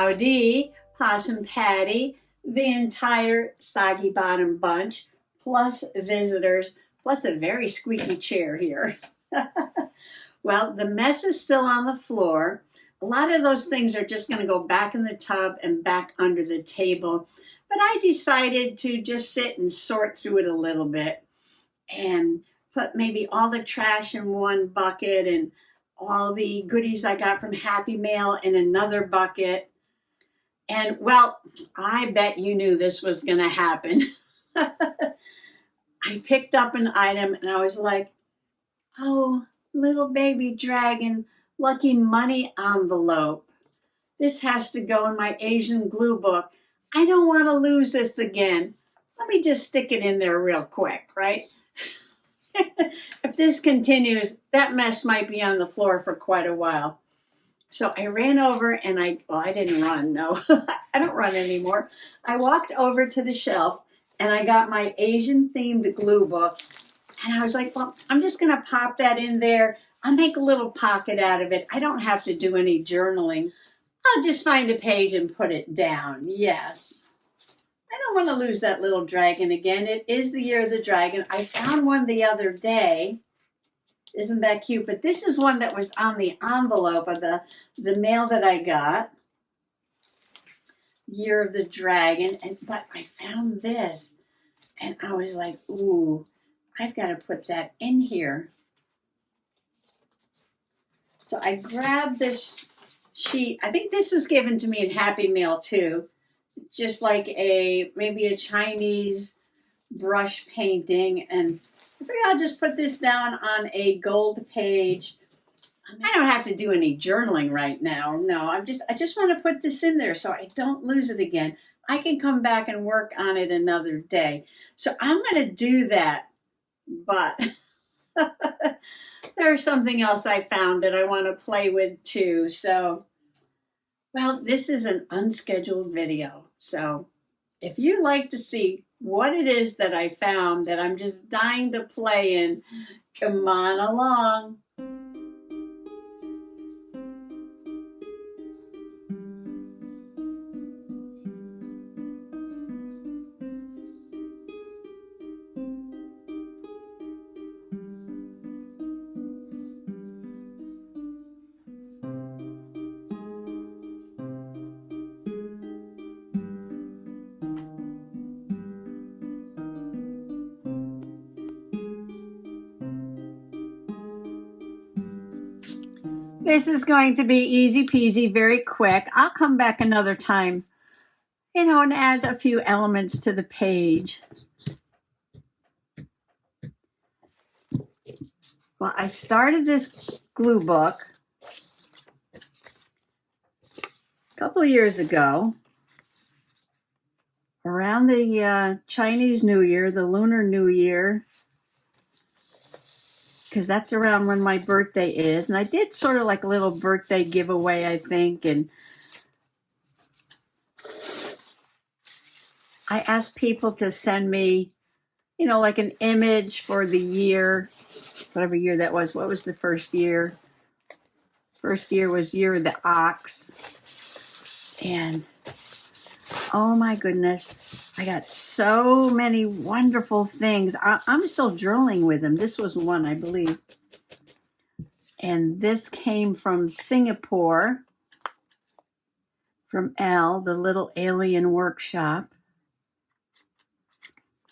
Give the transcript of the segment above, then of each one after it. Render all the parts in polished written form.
Howdy, Possum Patty, the entire Soggy Bottom bunch, plus visitors, plus a very squeaky chair here. Well, the mess is still on the floor. A lot of those things are just going to go back in the tub and back under the table. But I decided to just sit and sort through it a little bit and put maybe all the trash in one bucket and all the goodies I got from Happy Mail in another bucket. And well, I bet you knew this was going to happen. I picked up an item and I was like, oh, little baby dragon, lucky money envelope. This has to go in my Asian glue book. I don't want to lose this again. Let me just stick it in there real quick, right? If this continues, that mess might be on the floor for quite a while. So I ran over and I didn't run, no. I don't run anymore. I walked over to the shelf and I got my Asian themed glue book. And I was like, well, I'm just going to pop that in there. I'll make a little pocket out of it. I don't have to do any journaling. I'll just find a page and put it down. Yes. I don't want to lose that little dragon again. It is the year of the dragon. I found one the other day. Isn't that cute? But this is one that was on the envelope of the mail that I got. Year of the dragon. But I found this. And I was like, ooh, I've got to put that in here. So I grabbed this sheet. I think this was given to me in Happy Mail too. Just like maybe a Chinese brush painting. And I figured I'll just put this down on a gold page. I don't have to do any journaling right now. No, I just want to put this in there so I don't lose it again. I can come back and work on it another day. So I'm going to do that. But there's something else I found that I want to play with too. So, well, this is an unscheduled video. So if you like to see what it is that I found that I'm just dying to play in, come on along. This is going to be easy peasy, very quick. I'll come back another time, and add a few elements to the page. Well, I started this glue book a couple of years ago, around the Chinese New Year, the Lunar New Year, because that's around when my birthday is. And I did sort of like a little birthday giveaway, I think. And I asked people to send me, like an image for the year, whatever year that was. What was the first year? First year was Year of the Ox. And oh my goodness, I got so many wonderful things. I'm still journaling with them. This was one, I believe. And this came from Singapore, from Elle, the Little Alien Workshop.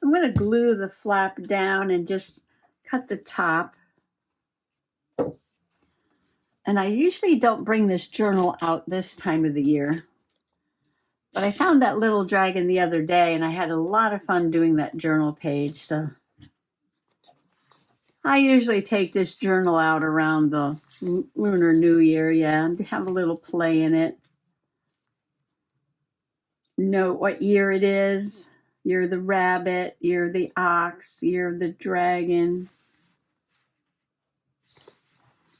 I'm going to glue the flap down and just cut the top. And I usually don't bring this journal out this time of the year. But I found that little dragon the other day, and I had a lot of fun doing that journal page. So I usually take this journal out around the Lunar New Year, and have a little play in it. Note what year it is. Year of the rabbit, year of the ox, year of the dragon.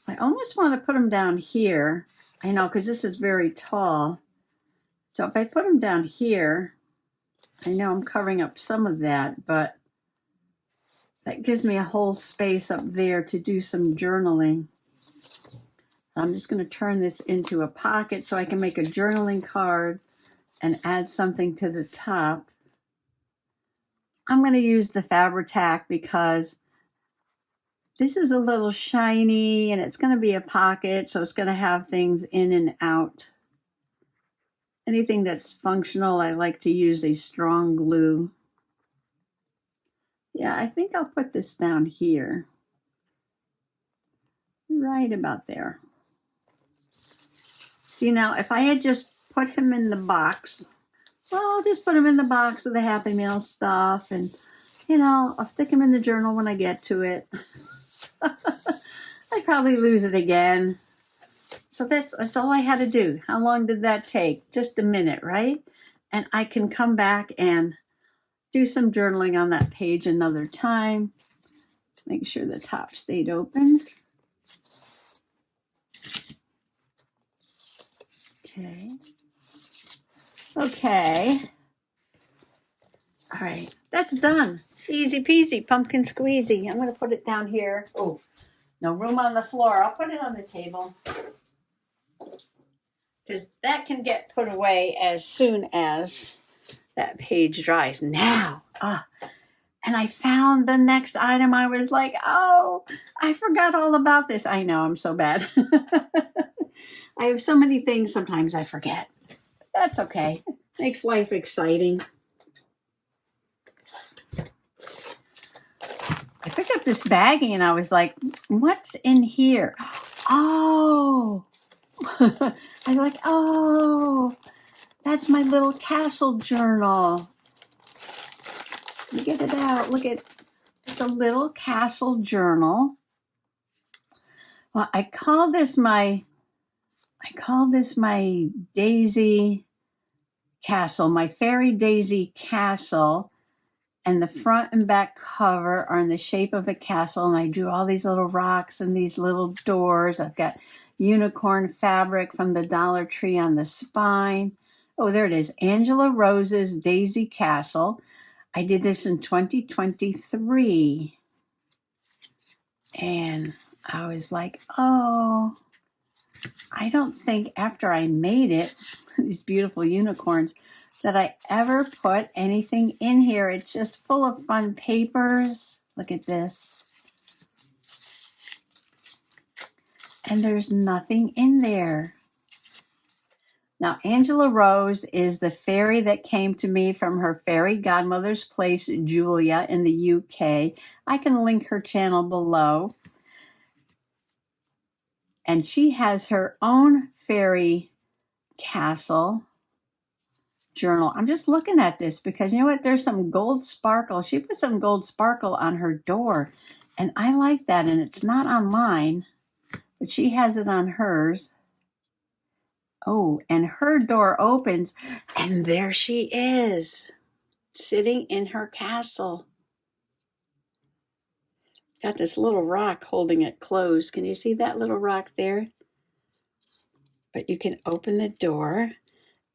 I almost want to put them down here. I know, because this is very tall. So if I put them down here, I know I'm covering up some of that, but that gives me a whole space up there to do some journaling. I'm just going to turn this into a pocket so I can make a journaling card and add something to the top. I'm going to use the Fabri-Tac because this is a little shiny and it's going to be a pocket, so it's going to have things in and out. Anything that's functional, I like to use a strong glue. Yeah, I think I'll put this down here. Right about there. See, now, if I had just put him in the box, well, I'll just put him in the box with the Happy Meal stuff, and, you know, I'll stick him in the journal when I get to it. I'd probably lose it again. So that's all I had to do. How long did that take? Just a minute, right? And I can come back and do some journaling on that page another time. Make sure the top stayed open. Okay. All right, that's done. Easy peasy, pumpkin squeezy. I'm going to put it down here. Oh, no room on the floor. I'll put it on the table, because that can get put away as soon as that page dries. Now, and I found the next item. I was like, oh, I forgot all about this. I know, I'm so bad. I have so many things, sometimes I forget. That's okay. Makes life exciting. I picked up this baggie and I was like, what's in here? Oh, I was like, oh, that's my little castle journal. Let me get it out. Look at, it's a little castle journal. Well, I call this my Daisy Castle, my Fairy Daisy Castle. And the front and back cover are in the shape of a castle. And I drew all these little rocks and these little doors. I've got unicorn fabric from the Dollar Tree on the spine. Oh, there it is. Angela Rose's Daisy Castle. I did this in 2023. And I was like, oh, I don't think after I made it, these beautiful unicorns, that I ever put anything in here. It's just full of fun papers. Look at this. And there's nothing in there. Now, Angela Rose is the fairy that came to me from her fairy godmother's place, Julia, in the UK. I can link her channel below. And she has her own fairy castle journal. I'm just looking at this because you know what? There's some gold sparkle. She put some gold sparkle on her door, and I like that. And it's not on mine, but she has it on hers. Oh, and her door opens, and there she is, sitting in her castle. Got this little rock holding it closed. Can you see that little rock there? But you can open the door,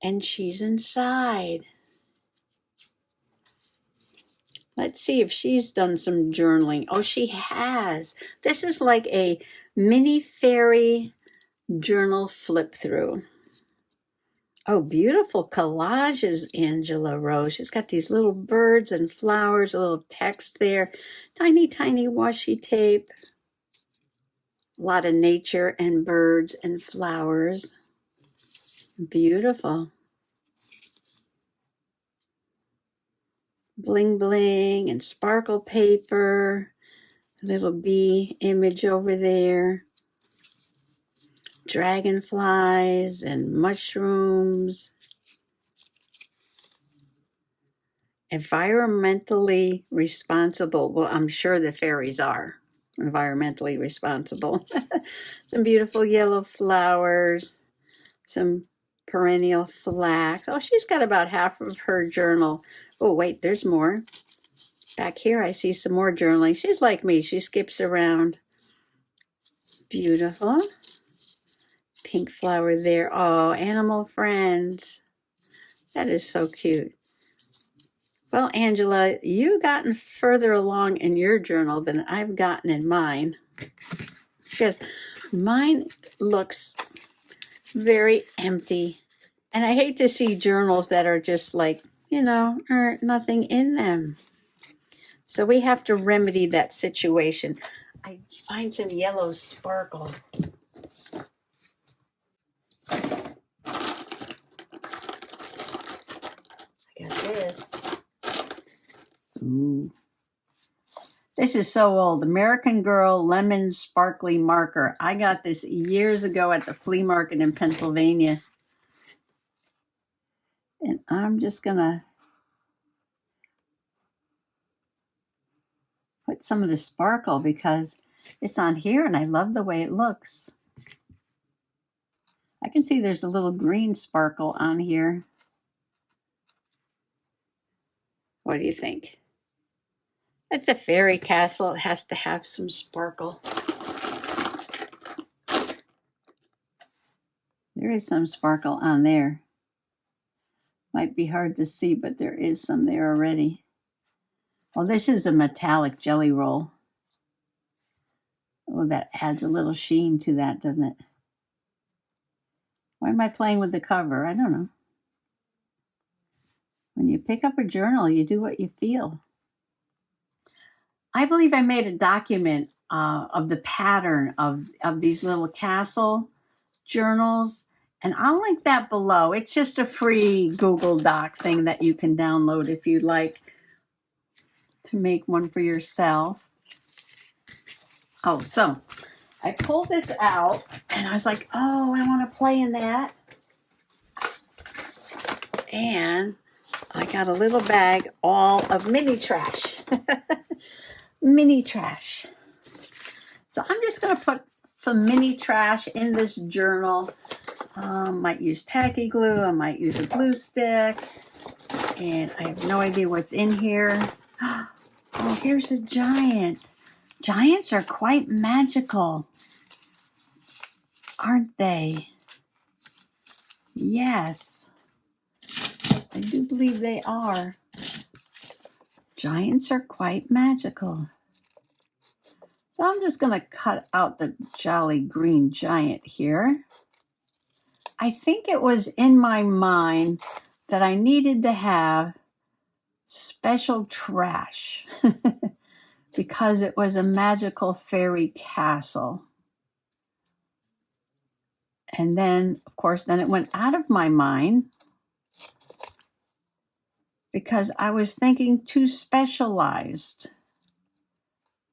and she's inside. Let's see if she's done some journaling. Oh, she has. This is like a mini fairy journal flip through. Oh, beautiful collages, Angela Rose. She's got these little birds and flowers, a little text there. Tiny, tiny washi tape. A lot of nature and birds and flowers. Beautiful. Bling bling and sparkle paper. Little bee image over there. Dragonflies and mushrooms. Environmentally responsible. Well, I'm sure the fairies are environmentally responsible. Some beautiful yellow flowers. Some perennial flax. Oh, she's got about half of her journal. Oh, wait, there's more. Back here, I see some more journaling. She's like me. She skips around. Beautiful. Pink flower there. Oh, animal friends. That is so cute. Well, Angela, you've gotten further along in your journal than I've gotten in mine. Because Mine looks very empty. And I hate to see journals that are just like, nothing in them. So we have to remedy that situation. I find some yellow sparkle. I got this. Ooh. This is so old. American Girl Lemon Sparkly Marker. I got this years ago at the flea market in Pennsylvania. And I'm just going to put some of the sparkle because it's on here and I love the way it looks. I can see there's a little green sparkle on here. What do you think? It's a fairy castle. It has to have some sparkle. There is some sparkle on there. Might be hard to see, but there is some there already. Well, this is a metallic jelly roll. Oh, that adds a little sheen to that, doesn't it? Why am I playing with the cover? I don't know. When you pick up a journal, you do what you feel. I believe I made a document of the pattern of these little castle journals, and I'll link that below. It's just a free Google Doc thing that you can download if you'd like to make one for yourself. Oh, so I pulled this out and I was like, oh, I want to play in that. And I got a little bag all of mini trash. Mini trash. So I'm just going to put some mini trash in this journal. Might use tacky glue. I might use a glue stick. And I have no idea what's in here. Oh, here's a giant. Giants are quite magical, aren't they? Yes, I do believe they are. Giants are quite magical. So I'm just going to cut out the Jolly Green Giant here. I think it was in my mind that I needed to have special trash because it was a magical fairy castle. And then, of course, then it went out of my mind because I was thinking too specialized.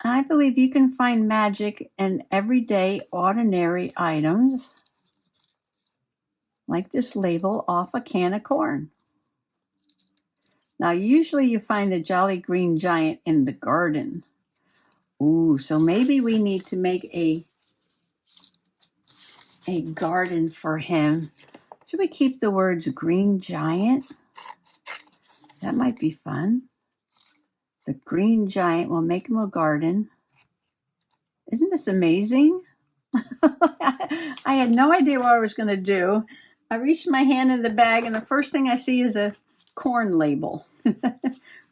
I believe you can find magic in everyday, ordinary items, like this label off a can of corn. Now, usually you find the Jolly Green Giant in the garden. Ooh, so maybe we need to make a garden for him. Should we keep the words Green Giant? That might be fun. The Green Giant will make him a garden. Isn't this amazing? I had no idea what I was going to do. I reached my hand in the bag, and the first thing I see is a corn label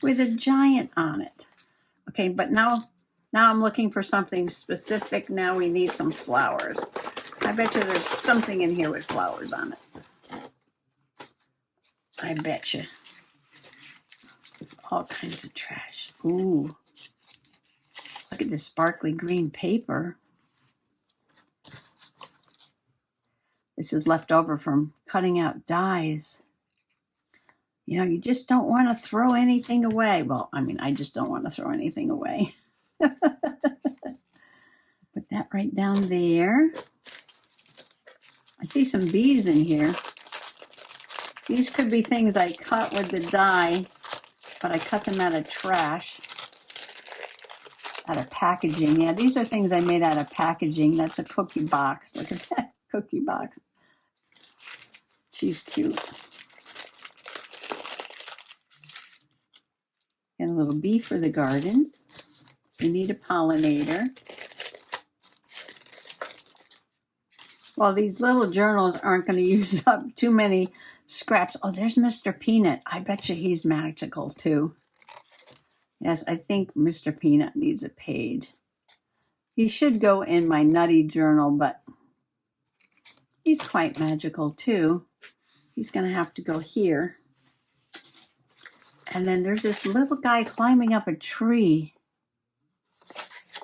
with a giant on it. Okay, but now I'm looking for something specific. Now we need some flowers. I bet you there's something in here with flowers on it. I bet you. There's all kinds of trash. Ooh. Look at this sparkly green paper. This is left over from cutting out dies. You know, you just don't want to throw anything away. Well, I mean, I just don't want to throw anything away. Put that right down there. I see some bees in here. These could be things I cut with the die, but I cut them out of trash, out of packaging. Yeah, these are things I made out of packaging. That's a cookie box. Look at that cookie box. She's cute. Got a little bee for the garden. We need a pollinator. Well, these little journals aren't going to use up too many scraps. Oh, there's Mr. Peanut. I bet you he's magical too. Yes, I think Mr. Peanut needs a page. He should go in my nutty journal, but he's quite magical too. He's going to have to go here. And then there's this little guy climbing up a tree.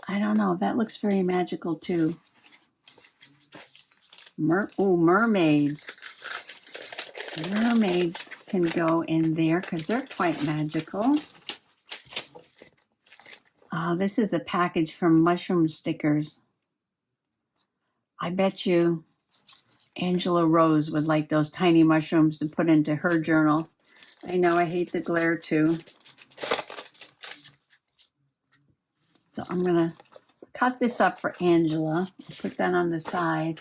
I don't know. That looks very magical too. Mermaids. Mermaids can go in there because they're quite magical. Oh, this is a package from Mushroom Stickers. I bet you Angela Rose would like those tiny mushrooms to put into her journal. I know I hate the glare too. So I'm going to cut this up for Angela. Put that on the side.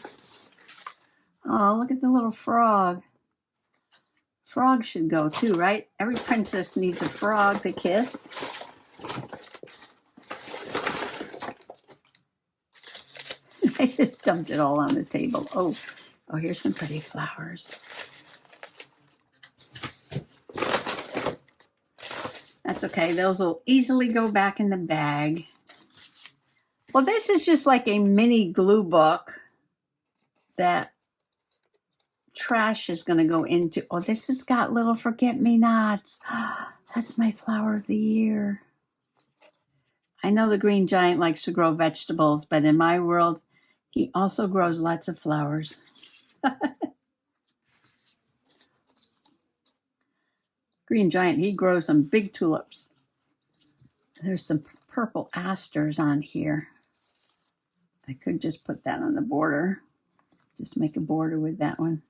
Oh, look at the little frog. Frog should go too, right? Every princess needs a frog to kiss. I just dumped it all on the table. Oh, here's some pretty flowers. That's okay. Those will easily go back in the bag. Well, this is just like a mini glue book that trash is going to go into. Oh, this has got little forget-me-nots. That's my flower of the year. I know the green giant likes to grow vegetables, but in my world, he also grows lots of flowers. Green giant, he grows some big tulips. There's some purple asters on here. I could just put that on the border. Just make a border with that one.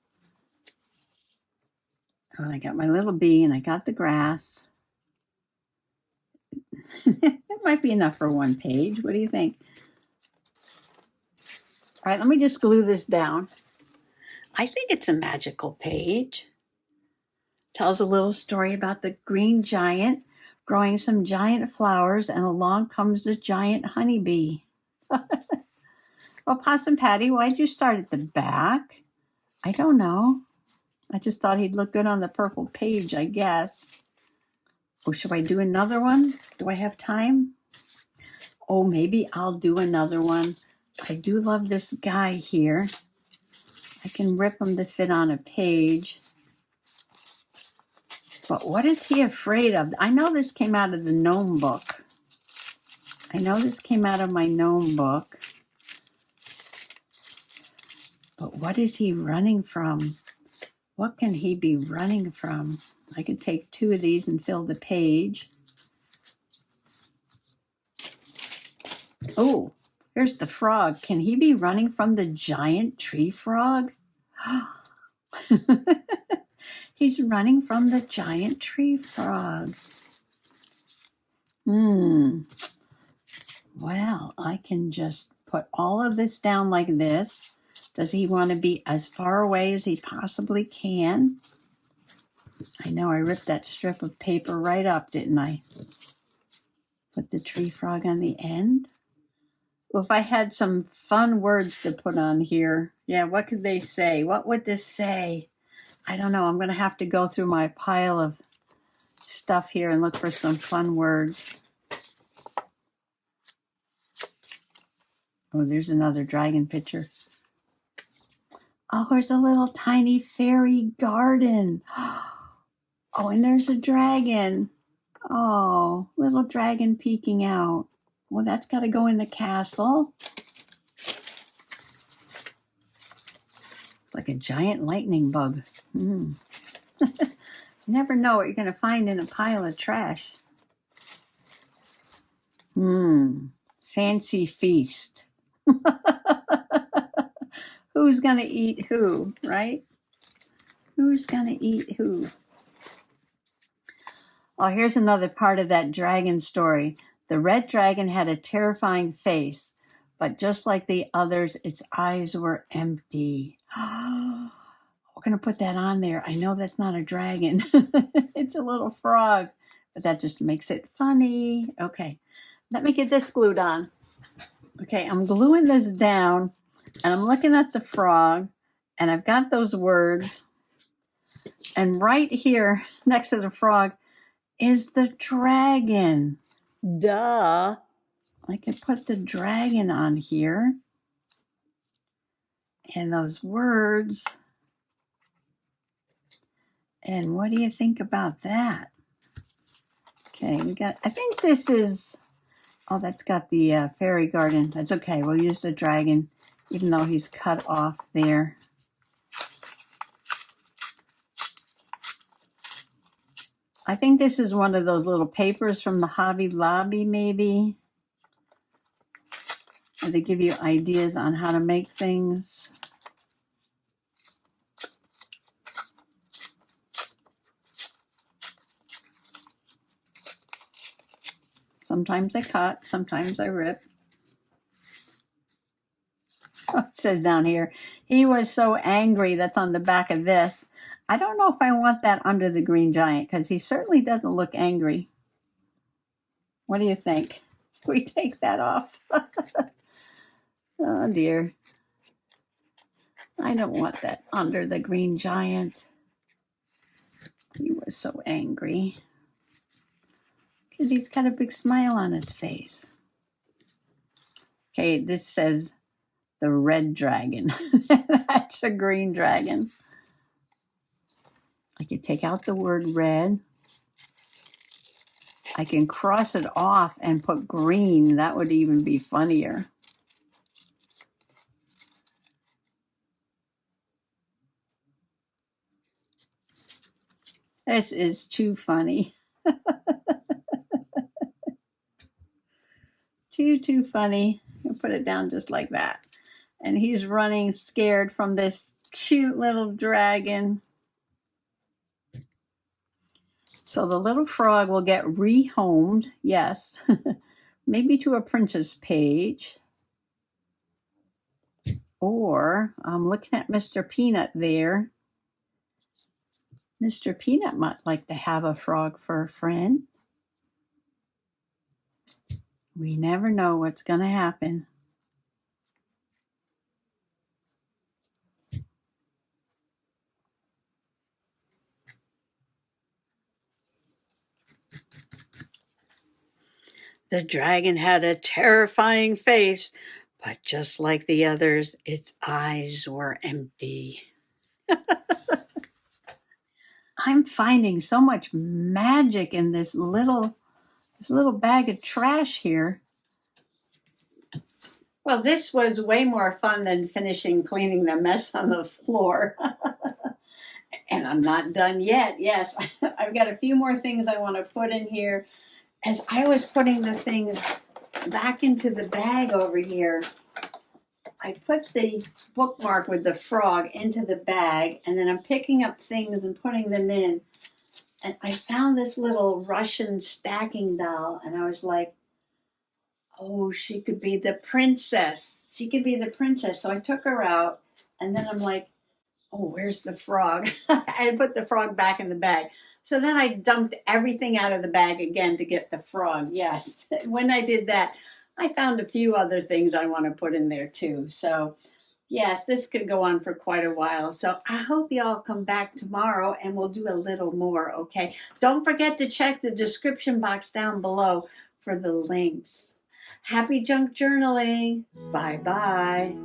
Oh, I got my little bee and I got the grass. That might be enough for one page. What do you think? All right, let me just glue this down. I think it's a magical page. Tells a little story about the green giant growing some giant flowers, and along comes the giant honeybee. Well, Possum Patty, why'd you start at the back? I don't know. I just thought he'd look good on the purple page, I guess. Oh, should I do another one? Do I have time? Oh, maybe I'll do another one. I do love this guy here. I can rip him to fit on a page. But what is he afraid of? I know this came out of the gnome book. I know this came out of my gnome book. But what is he running from? What can he be running from? I could take two of these and fill the page. Oh, here's the frog. Can he be running from the giant tree frog? He's running from the giant tree frog. Well, I can just put all of this down like this. Does he want to be as far away as he possibly can? I know I ripped that strip of paper right up, didn't I? Put the tree frog on the end. Well, if I had some fun words to put on here, yeah, what could they say? What would this say? I don't know. I'm going to have to go through my pile of stuff here and look for some fun words. Oh, there's another dragon picture. Oh, there's a little tiny fairy garden. Oh, and there's a dragon. Oh, little dragon peeking out. Well, that's got to go in the castle. It's like a giant lightning bug. You never know what you're going to find in a pile of trash. Fancy feast. Who's going to eat who, right? Who's going to eat who? Oh, here's another part of that dragon story. The red dragon had a terrifying face, but just like the others, its eyes were empty. We're going to put that on there. I know that's not a dragon. It's a little frog, but that just makes it funny. Okay, let me get this glued on. Okay, I'm gluing this down, and I'm looking at the frog, and I've got those words. And right here, next to the frog, is the dragon. Duh. I could put the dragon on here and those words. And what do you think about that? Okay, I think this is, oh, that's got the fairy garden. That's okay, we'll use the dragon, even though he's cut off there. I think this is one of those little papers from the Hobby Lobby, maybe. And they give you ideas on how to make things. Sometimes I cut, sometimes I rip. It says down here, he was so angry, that's on the back of this. I don't know if I want that under the green giant because he certainly doesn't look angry. What do you think? Should we take that off? Oh dear. I don't want that under the green giant. He was so angry. Because he's got a big smile on his face. Okay, this says the red dragon. That's a green dragon. I could take out the word red. I can cross it off and put green. That would even be funnier. This is too funny. Too funny. I'll put it down just like that. And he's running scared from this cute little dragon. So the little frog will get rehomed, yes, maybe to a princess page. Or I'm looking at Mr. Peanut there. Mr. Peanut might like to have a frog for a friend. We never know what's going to happen. The dragon had a terrifying face, but just like the others, its eyes were empty. I'm finding so much magic in this little bag of trash here. Well, this was way more fun than finishing cleaning the mess on the floor. And I'm not done yet. Yes, I've got a few more things I want to put in here. As I was putting the things back into the bag over here, I put the bookmark with the frog into the bag, and then I'm picking up things and putting them in. And I found this little Russian stacking doll, and I was like, oh, she could be the princess. She could be the princess. So I took her out, and then I'm like, oh, where's the frog? I put the frog back in the bag. So then I dumped everything out of the bag again to get the frog. Yes, when I did that, I found a few other things I want to put in there too. So yes, this could go on for quite a while. So I hope y'all come back tomorrow and we'll do a little more, okay? Don't forget to check the description box down below for the links. Happy junk journaling. Bye-bye.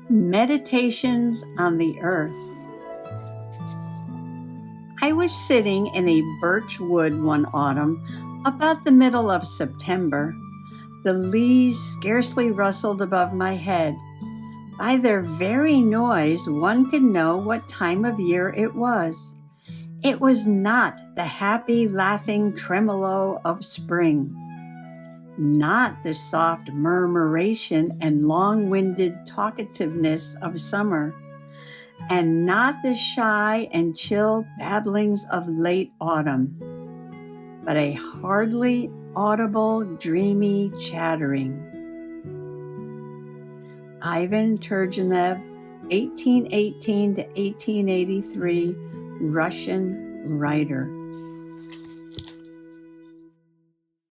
Meditations on the Earth. I was sitting in a birch wood one autumn, about the middle of September. The leaves scarcely rustled above my head. By their very noise, one could know what time of year it was. It was not the happy, laughing tremolo of spring, not the soft murmuration and long-winded talkativeness of summer, and not the shy and chill babblings of late autumn, but a hardly audible, dreamy chattering. Ivan Turgenev, 1818 to 1883, Russian writer.